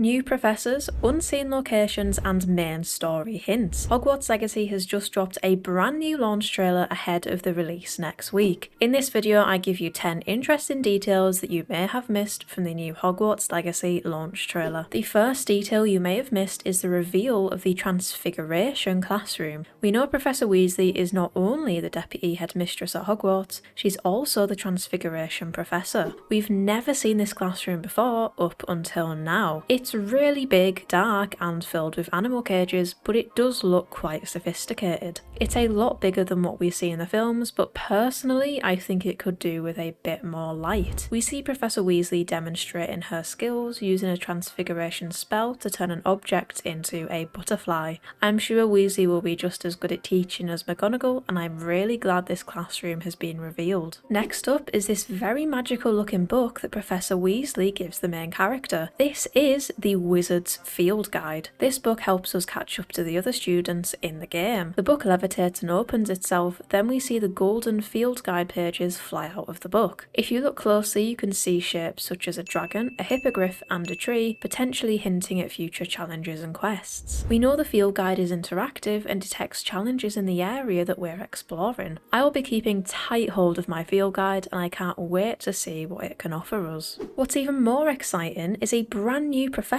New professors, unseen locations and main story hints. Hogwarts Legacy has just dropped a brand new launch trailer ahead of the release next week. In this video I give you 10 interesting details that you may have missed from the new Hogwarts Legacy launch trailer. The first detail you may have missed is the reveal of the Transfiguration Classroom. We know Professor Weasley is not only the Deputy Headmistress at Hogwarts, she's also the Transfiguration Professor. We've never seen this classroom before up until now. It's really big, dark and filled with animal cages, but it does look quite sophisticated. It's a lot bigger than what we see in the films, but personally I think it could do with a bit more light. We see Professor Weasley demonstrating her skills using a transfiguration spell to turn an object into a butterfly. I'm sure Weasley will be just as good at teaching as McGonagall, and I'm really glad this classroom has been revealed. Next up is this very magical looking book that Professor Weasley gives the main character. This is the Wizard's Field Guide. This book helps us catch up to the other students in the game. The book levitates and opens itself, then we see the golden field guide pages fly out of the book. If you look closely you can see shapes such as a dragon, a hippogriff and a tree, potentially hinting at future challenges and quests. We know the field guide is interactive and detects challenges in the area that we're exploring. I will be keeping tight hold of my field guide and I can't wait to see what it can offer us. What's even more exciting is a brand new professor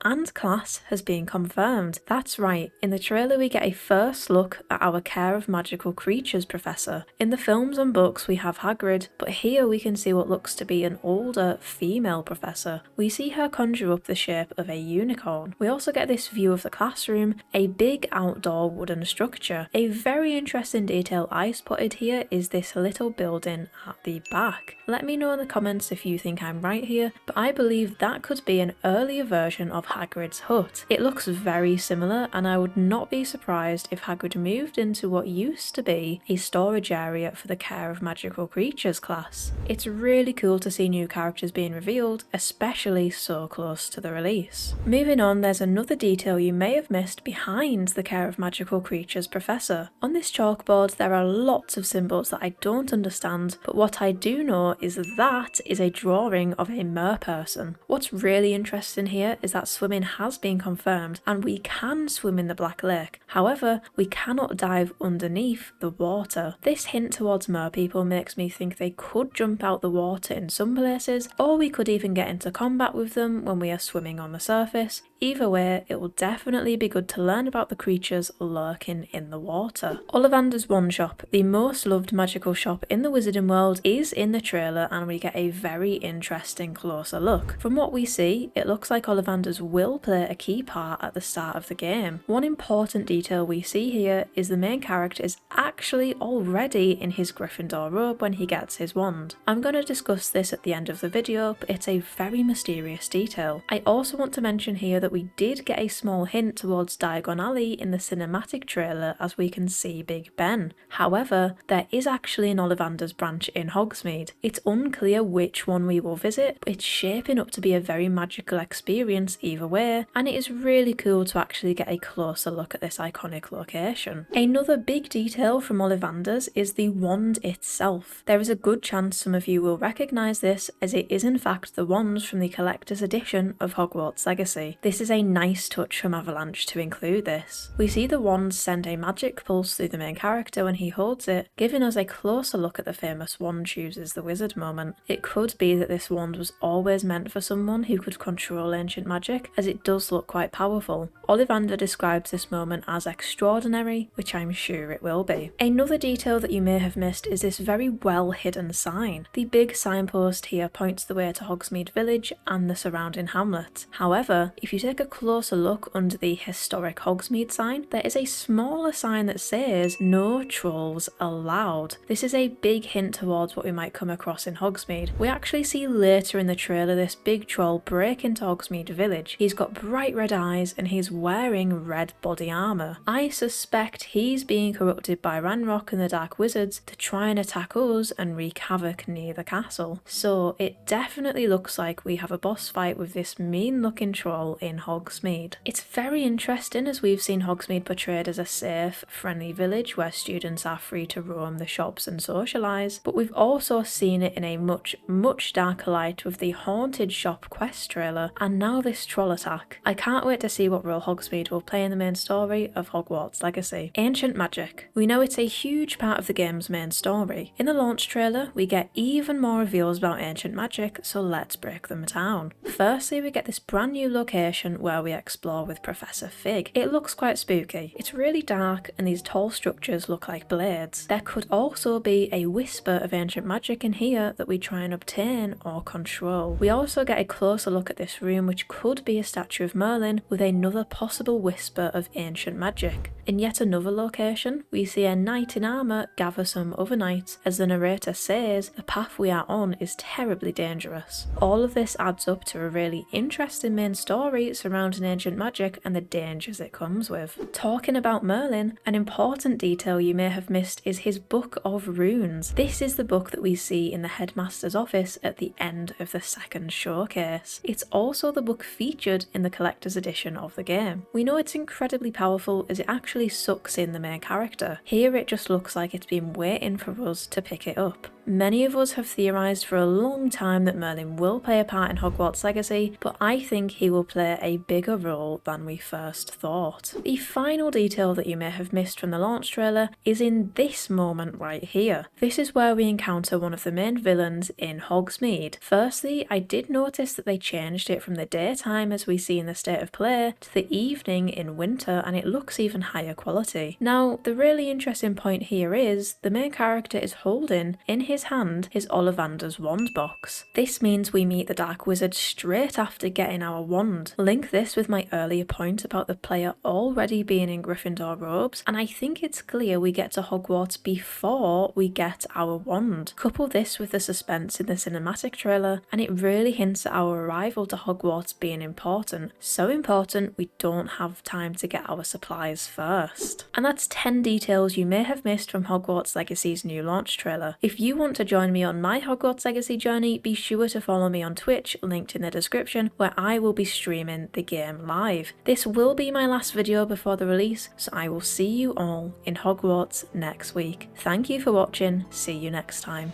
and class has been confirmed. That's right, in the trailer we get a first look at our Care of Magical Creatures professor. In the films and books we have Hagrid, but here we can see what looks to be an older female professor. We see her conjure up the shape of a unicorn. We also get this view of the classroom, a big outdoor wooden structure. A very interesting detail I spotted here is this little building at the back. Let me know in the comments if you think I'm right here, but I believe that could be an earlier version of Hagrid's hut. It looks very similar and I would not be surprised if Hagrid moved into what used to be a storage area for the Care of Magical Creatures class. It's really cool to see new characters being revealed, especially so close to the release. Moving on, there's another detail you may have missed behind the Care of Magical Creatures professor. On this chalkboard there are lots of symbols that I don't understand, but what I do know is that is a drawing of a merperson. What's really interesting here is that swimming has been confirmed and we can swim in the Black Lake. However, we cannot dive underneath the water. This hint towards merpeople makes me think they could jump out the water in some places, or we could even get into combat with them when we are swimming on the surface. Either way, it will definitely be good to learn about the creatures lurking in the water. Ollivanders Wand Shop, the most loved magical shop in the wizarding world, is in the trailer and we get a very interesting closer look. From what we see, it looks like Ollivanders will play a key part at the start of the game. One important detail we see here is the main character is actually already in his Gryffindor robe when he gets his wand. I'm going to discuss this at the end of the video, but it's a very mysterious detail. I also want to mention here that we did get a small hint towards Diagon Alley in the cinematic trailer as we can see Big Ben. However, there is actually an Ollivanders branch in Hogsmeade. It's unclear which one we will visit, but it's shaping up to be a very magical experience either way, and it is really cool to actually get a closer look at this iconic location. Another big detail from Ollivanders is the wand itself. There is a good chance some of you will recognise this, as it is in fact the wand from the collector's edition of Hogwarts Legacy. This is a nice touch from Avalanche to include this. We see the wand send a magic pulse through the main character when he holds it, giving us a closer look at the famous wand chooses the wizard moment. It could be that this wand was always meant for someone who could control ancient magic, as it does look quite powerful. Ollivander describes this moment as extraordinary, which I'm sure it will be. Another detail that you may have missed is this very well hidden sign. The big signpost here points the way to Hogsmeade Village and the surrounding hamlet. However, if you take a closer look under the historic Hogsmeade sign, there is a smaller sign that says "No Trolls Allowed." This is a big hint towards what we might come across in Hogsmeade. We actually see later in the trailer this big troll break into Hogsmeade Village. He's got bright red eyes and he's wearing red body armour. I suspect he's being corrupted by Ranrock and the Dark Wizards to try and attack us and wreak havoc near the castle. So it definitely looks like we have a boss fight with this mean looking troll in in Hogsmeade. It's very interesting as we've seen Hogsmeade portrayed as a safe, friendly village where students are free to roam the shops and socialise, but we've also seen it in a much darker light with the haunted shop quest trailer and now this troll attack. I can't wait to see what role Hogsmeade will play in the main story of Hogwarts Legacy. Ancient magic. We know it's a huge part of the game's main story. In the launch trailer, we get even more reveals about ancient magic, so let's break them down. Firstly, we get this brand new location where we explore with Professor Fig. It looks quite spooky. It's really dark and these tall structures look like blades. There could also be a whisper of ancient magic in here that we try and obtain or control. We also get a closer look at this room, which could be a statue of Merlin with another possible whisper of ancient magic. In yet another location, we see a knight in armour gather some other knights as the narrator says the path we are on is terribly dangerous. All of this adds up to a really interesting main story surrounding ancient magic and the dangers it comes with. Talking about Merlin, an important detail you may have missed is his Book of Runes. This is the book that we see in the headmaster's office at the end of the second showcase. It's also the book featured in the collector's edition of the game. We know it's incredibly powerful as it actually sucks in the main character. Here it just looks like it's been waiting for us to pick it up. Many of us have theorised for a long time that Merlin will play a part in Hogwarts Legacy, but I think he will play a bigger role than we first thought. The final detail that you may have missed from the launch trailer is in this moment right here. This is where we encounter one of the main villains in Hogsmeade. Firstly, I did notice that they changed it from the daytime as we see in the state of play to the evening in winter, and it looks even higher quality. Now, the really interesting point here is the main character is holding in his hand his Ollivanders wand box. This means we meet the Dark Wizard straight after getting our wand. Link this with my earlier point about the player already being in Gryffindor robes, and I think it's clear we get to Hogwarts before we get our wand. Couple this with the suspense in the cinematic trailer and it really hints at our arrival to Hogwarts being important. So important we don't have time to get our supplies first. And that's 10 details you may have missed from Hogwarts Legacy's new launch trailer. If you want to join me on my Hogwarts Legacy journey, be sure to follow me on Twitch, linked in the description, where I will be streaming the game live. This will be my last video before the release, so I will see you all in Hogwarts next week. Thank you for watching, see you next time.